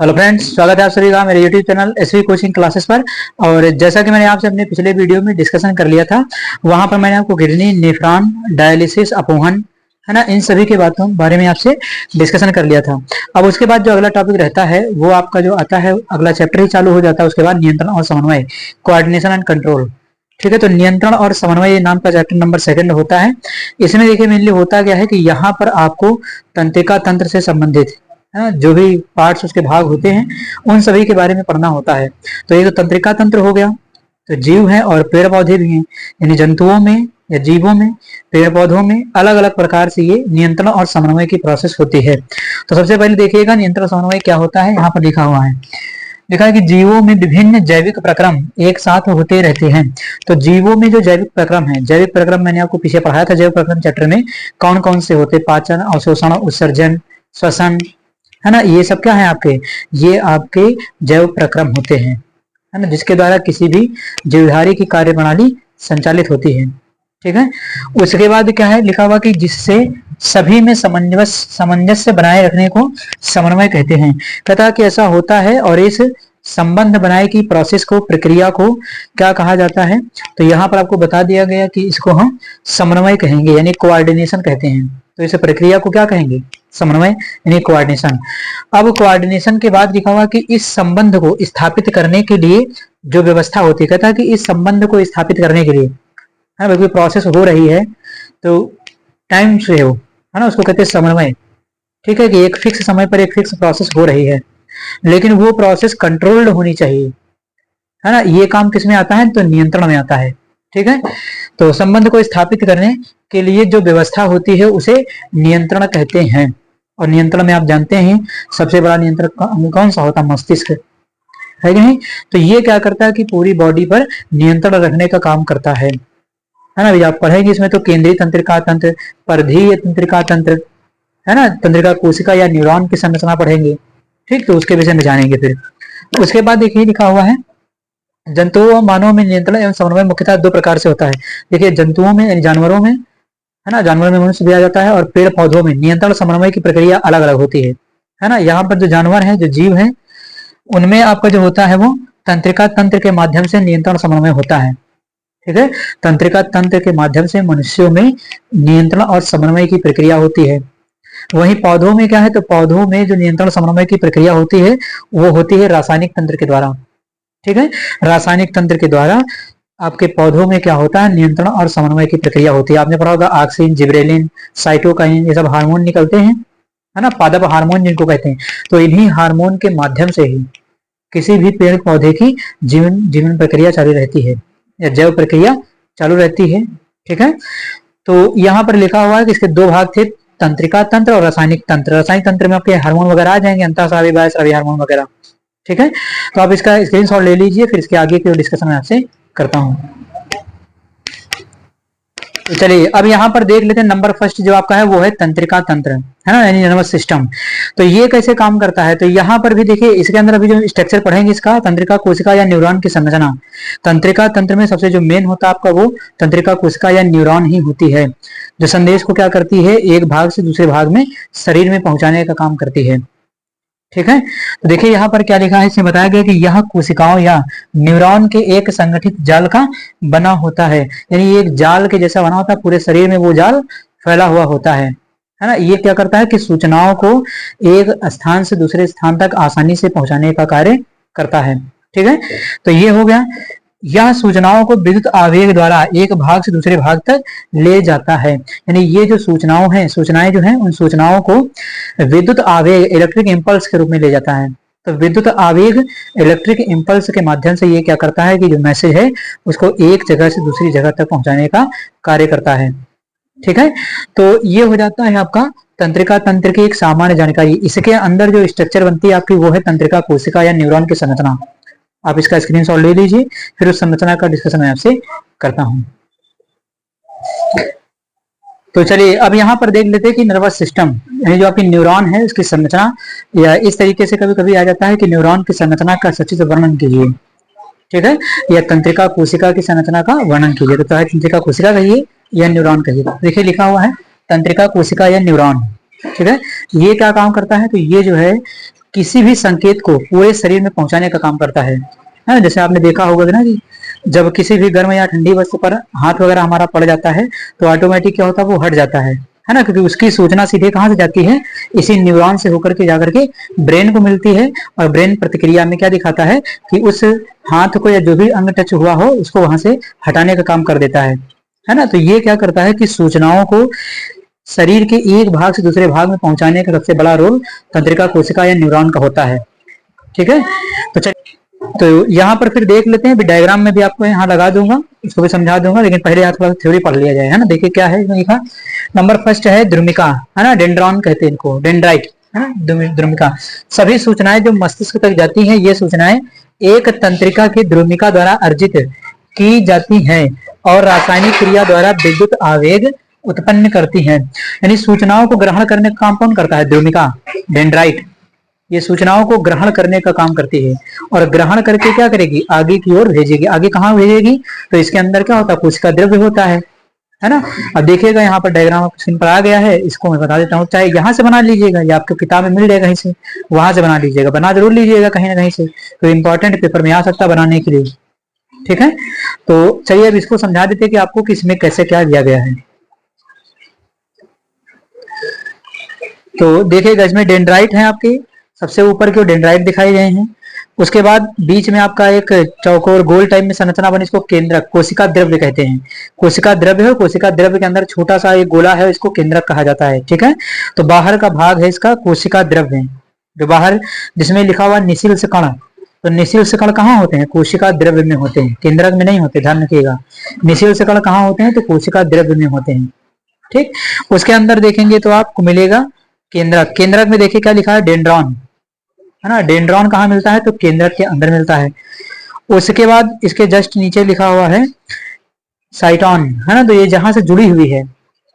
Hello friends, स्वागत है आप सभी का मेरे YouTube channel SV coaching classes पर। और जैसा कि मैंने आपसे अपने पिछले वीडियो में डिस्कशन कर लिया था, वहां पर मैंने आपको किडनी, नेफ्रॉन, डायलिसिस, अपहरण, है ना, इन सभी के बारे में आपसे डिस्कशन कर लिया था। अब उसके बाद जो अगला टॉपिक रहता है वो आपका जो आता है, अगला चैप्टर ही चालू हो जाता है। उसके बाद नियंत्रण और समन्वय, कोऑर्डिनेशन एंड कंट्रोल। ठीक है, तो नियंत्रण और समन्वय नाम का चैप्टर नंबर 2 होता है। इसमें देखिए मेनली होता क्या है कि यहाँ पर आपको तंत्रिका तंत्र से संबंधित जो भी पार्ट्स उसके भाग होते हैं उन सभी के बारे में पढ़ना होता है। तो ये तो तंत्रिका तंत्र हो गया, तो जीव है और पेड़ पौधे भी हैं, यानी जंतुओं में या जीवों में, पेड़ पौधों में अलग अलग प्रकार से ये नियंत्रण और समन्वय की प्रोसेस होती है। तो सबसे पहले देखिएगा नियंत्रण समन्वय क्या होता है। यहाँ पर लिखा हुआ है, लिखा है कि जीवों में विभिन्न जैविक प्रक्रम एक साथ होते रहते हैं। तो जीवों में जो जैविक प्रक्रम है, जैविक प्रक्रम मैंने आपको पीछे पढ़ाया था जैविक प्रक्रम चैप्टर में, कौन कौन से होते, पाचन, अवशोषण, उत्सर्जन, श्वसन, है ना, ये सब क्या है आपके, ये आपके जैव प्रक्रम होते हैं, है ना, जिसके द्वारा किसी भी जीवधारी की कार्य प्रणाली संचालित होती है। ठीक है, उसके बाद क्या है लिखा हुआ कि जिससे सभी में सामंजस्य बनाए रखने को समन्वय कहते हैं। कहता कि ऐसा होता है और इस संबंध बनाए की प्रोसेस को, प्रक्रिया को क्या कहा जाता है। तो यहाँ पर आपको बता दिया गया कि इसको हम समन्वय कहेंगे, यानी कोऑर्डिनेशन कहते हैं। तो इस प्रक्रिया को क्या कहेंगे, समन्वय यानी कोऑर्डिनेशन। अब कोऑर्डिनेशन के बाद लिखा हुआ कि इस संबंध को स्थापित करने के लिए जो व्यवस्था होती है, कहता है कि इस संबंध को स्थापित करने के लिए, है ना, कोई प्रोसेस हो रही है तो टाइम से हो, है ना, उसको कहते हैं समन्वय। ठीक है, कि एक फिक्स समय पर एक फिक्स प्रोसेस हो रही है, लेकिन वो प्रोसेस कंट्रोल्ड होनी चाहिए, है ना। ये काम किसमें आता है, तो नियंत्रण में आता है। ठीक है, तो संबंध को स्थापित करने के लिए जो व्यवस्था होती है उसे नियंत्रण कहते हैं। और नियंत्रण में आप जानते हैं सबसे बड़ा नियंत्रण कौन सा होता है, मस्तिष्क, है कि नहीं। तो ये क्या करता है कि पूरी बॉडी पर नियंत्रण रखने का काम करता है ना। अभी आप पढ़ेंगे इसमें तो केंद्रीय तंत्रिका तंत्र, परिधीय तंत्रिका तंत्र, है ना, तंत्रिका कोशिका या न्यूरॉन की संरचना पढ़ेंगे। ठीक, तो उसके विषय में जानेंगे। फिर उसके बाद देखिए लिखा हुआ है, जंतुओं और मानव में नियंत्रण एवं समन्वय मुख्यतः 2 प्रकार से होता है। देखिए जंतुओं में यानी जानवरों में, है ना, जानवर में मनुष्य भी आ जाता है, और पेड़ पौधों में नियंत्रण समन्वय की प्रक्रिया अलग अलग होती है ना। यहाँ पर जो जानवर है, जो जीव है, उनमें आपका जो होता है वो तंत्रिका तंत्र के माध्यम से नियंत्रण समन्वय होता है। ठीक है, तंत्रिका तंत्र के माध्यम से मनुष्यों में नियंत्रण और समन्वय की प्रक्रिया होती है। वहीं पौधों में क्या है, तो पौधों में जो नियंत्रण समन्वय की प्रक्रिया होती है वो होती है रासायनिक तंत्र के द्वारा। ठीक है, रासायनिक तंत्र के द्वारा आपके पौधों में क्या होता है, नियंत्रण और समन्वय की प्रक्रिया होती है। आपने पढ़ा होगा ऑक्सिन, जिब्रेलिन, साइटोकाइन, ये सब हार्मोन निकलते हैं, है ना, पादप हार्मोन जिनको कहते हैं। तो इन्हीं हार्मोन के माध्यम से ही किसी भी पेड़ पौधे की जीवन प्रक्रिया चालू रहती है, या जैव प्रक्रिया चालू रहती है। ठीक है, तो यहाँ पर लिखा हुआ है कि इसके 2 भाग थे, तंत्रिका तंत्र और रासायनिक तंत्र। रासायनिक तंत्र में आपके हार्मोन वगैरह आ जाएंगे, अंतःस्रावी, बाह्यस्रावी हार्मोन वगैरह। ठीक है, तो आप इसका स्क्रीनशॉट ले लीजिए, फिर इसके आगे की डिस्कशन मैं आपसे करता हूं। तो चलिए अब यहाँ पर देख लेते हैं नंबर फर्स्ट जो आपका है वो है तंत्रिका तंत्र, है ना, यानी नर्वस सिस्टम। तो ये कैसे काम करता है, तो यहाँ पर भी देखिए इसके अंदर अभी जो स्ट्रक्चर पढ़ेंगे इसका, तंत्रिका कोशिका या न्यूरॉन की संरचना। तंत्रिका तंत्र में सबसे जो मेन होता है आपका वो तंत्रिका कोशिका या न्यूरॉन ही होती है, जो संदेश को क्या करती है, एक भाग से दूसरे भाग में शरीर में पहुंचाने का काम करती है। ठीक है, तो देखिए यहाँ पर क्या लिखा है, इसमें बताया गया कि यह कोशिकाओं या न्यूरॉन के एक संगठित जाल का बना होता है, यानी एक जाल के जैसा बना होता है, पूरे शरीर में वो जाल फैला हुआ होता है ना। ये क्या करता है कि सूचनाओं को एक स्थान से दूसरे स्थान तक आसानी से पहुंचाने का कार्य करता है। ठीक है, तो ये हो गया, यह सूचनाओं को विद्युत आवेग द्वारा एक भाग से दूसरे भाग तक ले जाता है। यानी ये जो सूचनाएं जो हैं उन सूचनाओं को विद्युत आवेग, इलेक्ट्रिक इंपल्स के रूप में ले जाता है। तो विद्युत आवेग, इलेक्ट्रिक इंपल्स के माध्यम से ये क्या करता है कि जो मैसेज है उसको एक जगह से दूसरी जगह तक पहुंचाने का कार्य करता है। ठीक है, तो ये हो जाता है आपका तंत्रिका तंत्र की एक सामान्य जानकारी। इसके अंदर जो स्ट्रक्चर बनती है आपकी वो है तंत्रिका कोशिका या न्यूरॉन की संरचना। आप इसका स्क्रीनशॉट ले लीजिए, फिर उस संरचना का डिस्कशन मैं आपसे करता हूं। तो चलिए अब यहाँ पर देख लेते हैं कि नर्वस सिस्टम यानी जो आपकी न्यूरॉन है उसकी संरचना, या इस तरीके से कभी कभी आ जाता है कि न्यूरॉन की संरचना का सचित्र वर्णन कीजिए। ठीक है, या तंत्रिका कोशिका की संरचना का वर्णन कीजिए। तो चाहे तंत्रिका कोशिका कहिए या न्यूरॉन कहिए। देखिए लिखा हुआ है तंत्रिका कोशिका या न्यूरॉन। ठीक है, ये क्या काम करता है, तो ये जो है किसी भी संकेत को पूरे शरीर में पहुंचाने का काम करता है ना। जैसे आपने देखा होगा ना कि जब किसी भी गर्म या ठंडी वस्तु पर हाथ वगैरह हमारा पड़ जाता है तो ऑटोमेटिक क्या होता है, वो हट जाता है ना, क्योंकि उसकी सूचना सीधे कहाँ से जाती है, इसी न्यूरॉन से होकर के जाकर के ब्रेन को मिलती है। और ब्रेन प्रतिक्रिया में क्या दिखाता है कि उस हाथ को या जो भी अंग टच हुआ हो उसको वहां से हटाने का काम कर देता है ना। तो ये क्या करता है कि सूचनाओं को शरीर के एक भाग से दूसरे भाग में पहुंचाने का सबसे बड़ा रोल तंत्रिका कोशिका या न्यूरॉन का होता है। ठीक है, तो यहाँ पर फिर देख लेते हैं, डायग्राम में भी आपको यहाँ लगा दूंगा, इसको भी समझा दूंगा, लेकिन पहले यहाँ थोड़ा थ्योरी पढ़ लिया जाए, है ना। देखिए क्या है लिखा, नंबर फर्स्ट है द्रुमिका, है ना, डेंड्रॉन कहते हैं इनको, डेंड्राइट, है ना, द्रुमिका। सभी सूचनाएं जो मस्तिष्क तक जाती हैं, ये सूचनाएं एक तंत्रिका की द्रुमिका द्वारा अर्जित की जाती हैं और रासायनिक क्रिया द्वारा विद्युत आवेग उत्पन्न करती हैं। यानी सूचनाओं को ग्रहण करने का काम कौन करता है, द्रुमिका, डेंड्राइट। ये सूचनाओं को ग्रहण करने का काम करती है और ग्रहण करके क्या करेगी, आगे की ओर भेजेगी। आगे कहाँ भेजेगी, तो इसके अंदर क्या होता है, कोशिका द्रव्य होता है ना। अब देखिएगा यहाँ पर डायग्राम स्क्रीन पर आ गया है, इसको मैं बता देता हूँ। चाहे यहाँ से बना लीजिएगा या आपको किताब में मिल जाएगा कहीं से, वहां से बना लीजिएगा, बना जरूर लीजिएगा कहीं ना कहीं से, तो इंपॉर्टेंट पेपर में आ सकता है बनाने के लिए। ठीक है, तो चलिए अब इसको समझा देते हैं कि आपको किसमें कैसे क्या दिया गया है। तो देखिएगा इसमें डेंड्राइट है, आपके सबसे ऊपर के डेंड्राइट दिखाई गए हैं। उसके बाद बीच में आपका एक चौकोर गोल टाइप में संरचना बनी, इसको केंद्रक, कोशिका द्रव्य कहते हैं। कोशिका द्रव्य है, कोशिका द्रव्य के अंदर छोटा सा एक गोला है, इसको केंद्रक कहा जाता है। ठीक है, तो बाहर का भाग है इसका कोशिका द्रव्य, जो बाहर जिसमें लिखा हुआ निशिल्स कण, तो निशिल्स कण कहाँ होते हैं, कोशिका द्रव्य में होते हैं, केंद्रक में नहीं होते, ध्यान रखिएगा। निशिल्स कण कहाँ होते हैं, तो कोशिका द्रव्य में होते हैं। ठीक, उसके अंदर देखेंगे तो आपको मिलेगा केंद्रक। केंद्रक में देखिए क्या लिखा है, डेंड्रॉन, है ना। डेंड्रॉन कहाँ मिलता है, तो केंद्रक के अंदर मिलता है। उसके बाद इसके जस्ट नीचे लिखा हुआ है साइटॉन, है ना। तो ये जहां से जुड़ी हुई है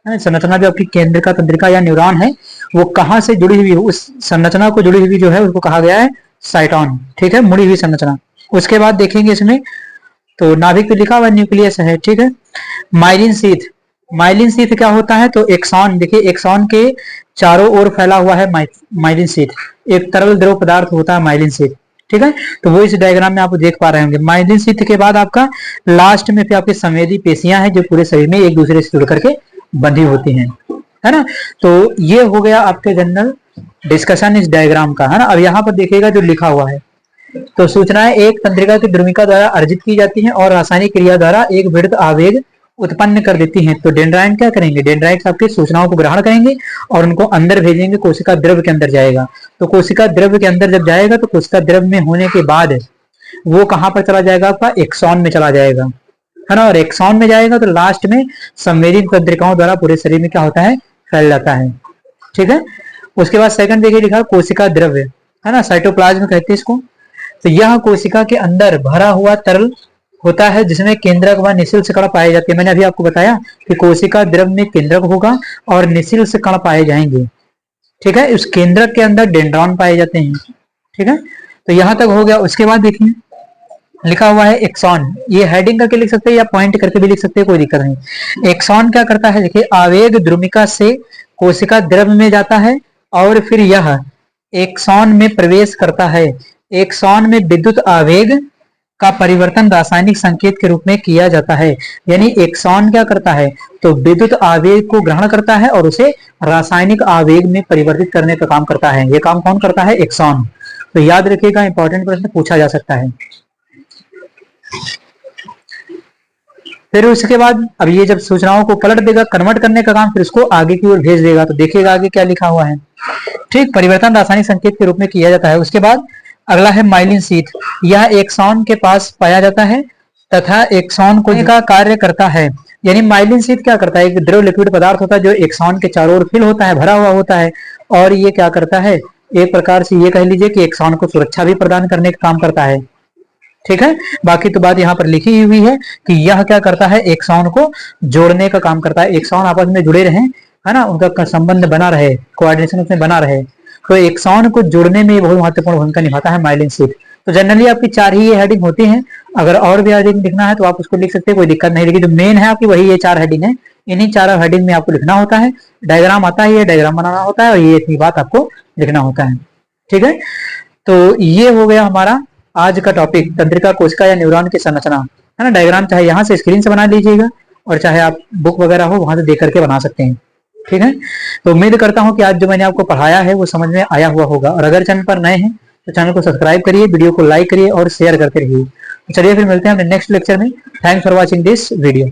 संरचना, जो आपकी केंद्र का तंत्रिका या न्यूरॉन है, वो कहाँ से जुड़ी हुई है, उस संरचना को जुड़ी हुई जो है उसको कहा गया है साइटॉन। ठीक है, मुड़ी हुई संरचना। उसके बाद देखेंगे इसमें तो नाभिक पे लिखा हुआ न्यूक्लियस है। ठीक है, माइलिन शीथ, माइलिन शीथ क्या होता है, तो एक्सॉन, देखिए एक्सॉन के चारों ओर फैला हुआ है माइलिन शीथ, एक तरल द्रव पदार्थ होता है माइलिन शीथ। ठीक है, तो वो इस डायग्राम में आप देख पा रहे होंगे। माइलिन शीथ के बाद आपका लास्ट में फिर आपकी संवेदी पेशियां हैं, जो पूरे शरीर में एक दूसरे से जुड़ करके बंधी होती हैं, है ना। तो ये हो गया आपके जनरल डिस्कशन इस डायग्राम का, है ना। अब यहाँ पर देखिएगा जो लिखा हुआ है, तो सूचनाएं एक तंत्रिका की द्रुमिका द्वारा अर्जित की जाती हैं और रासायनिक क्रिया द्वारा एक विद्युत आवेग उत्पन्न कर देती हैं। तो डेंड्राइट क्या करेंगे, डेंड्राइट आपकी सूचनाओं को ग्रहण करेंगे और उनको अंदर भेजेंगे, कोशिका द्रव्य के अंदर जाएगा। तो कोशिका द्रव्य के अंदर जब जाएगा तो कोशिका द्रव्य में होने के बाद वो कहां पर चला जाएगा, आपका एक्सॉन में चला जाएगा, है ना। और एक्सॉन में जाएगा तो लास्ट में संवेदी तंत्रिकाओं द्वारा पूरे शरीर में क्या होता है, फैल जाता है। ठीक है, उसके बाद सेकंड देखिए लिखा कोशिका द्रव्य, है ना, साइटोप्लाज्म कहते हैं इसको। तो यह कोशिका के अंदर भरा हुआ तरल होता है जिसमें केंद्रक व निशिल्स कण पाए जाते हैं। मैंने अभी आपको बताया कि कोशिका द्रव्य में केंद्रक होगा और निशिल्स कण पाए जाएंगे। ठीक है, उस केंद्रक के अंदर डेंड्रॉन पाए जाते हैं। ठीक है, तो यहां तक हो गया। उसके बाद देखिए लिखा हुआ है एक्सॉन, ये हेडिंग करके लिख सकते हैं या पॉइंट करके भी लिख सकते हैं, कोई दिक्कत नहीं। एक्सॉन क्या करता है, देखिए आवेग द्रुमिका से कोशिका द्रव्य में जाता है और फिर यह एक्सॉन में प्रवेश करता है। एक्सॉन में विद्युत आवेग का परिवर्तन रासायनिक संकेत के रूप में किया जाता है। यानी एक्सॉन क्या करता है, तो विद्युत आवेग को ग्रहण करता है और उसे रासायनिक आवेग में परिवर्तित करने का काम करता है। ये काम कौन करता है, एक्सॉन। तो याद रखिएगा, इंपॉर्टेंट प्रश्न पूछा जा सकता है। फिर उसके बाद अब ये जब सूचनाओं को पलट देगा, कन्वर्ट करने का काम, फिर उसको आगे की ओर भेज देगा। तो देखिएगा आगे क्या लिखा हुआ है। ठीक, परिवर्तन रासायनिक संकेत के रूप में किया जाता है। उसके बाद अगला है माइलिन शीथ, यह एक्सॉन के पास पाया जाता है तथा एक्सॉन को का कार्य करता है। यानी माइलिन शीथ क्या करता है, एक द्रव लिक्विड पदार्थ होता है जो एक्सॉन के चारों ओर फिल होता है, भरा हुआ होता है, और ये क्या करता है, एक प्रकार से ये कह लीजिए कि एक्सॉन को सुरक्षा भी प्रदान करने का काम करता है। ठीक है, बाकी तो बात यहाँ पर लिखी हुई है कि यह क्या करता है, एक्सॉन को जोड़ने का काम करता है। एक्सॉन आपस में जुड़े रहे, है ना, उनका संबंध बना रहे, कोऑर्डिनेशन उसमें बना रहे। तो एक्सॉन को जोड़ने में बहुत महत्वपूर्ण भूमिका निभाता है माइलिन शीथ। तो जनरली आपकी 4 ही ये हेडिंग होती हैं। अगर और भी हेडिंग लिखना है तो आप उसको लिख सकते हैं, कोई दिक्कत नहीं। लेकिन जो मेन है आपकी वही ये 4 हेडिंग है। इन्हीं 4 हेडिंग में आपको लिखना होता है। डायग्राम आता है, ये डायग्राम बनाना होता है और ये इतनी बात आपको लिखना होता है। ठीक है, तो ये हो गया हमारा आज का टॉपिक, तंत्रिका कोशिका या न्यूरॉन की संरचना, है ना। डायग्राम चाहे यहाँ से स्क्रीन से बना लीजिएगा और चाहे आप बुक वगैरह हो वहां से देख करके बना सकते हैं, ठीक है। तो उम्मीद करता हूँ कि आज जो मैंने आपको पढ़ाया है वो समझ में आया हुआ होगा, और अगर चैनल पर नए हैं तो चैनल को सब्सक्राइब करिए, वीडियो को लाइक करिए और शेयर करते रहिए। तो चलिए फिर मिलते हैं अपने नेक्स्ट लेक्चर में। Thanks for watching this video.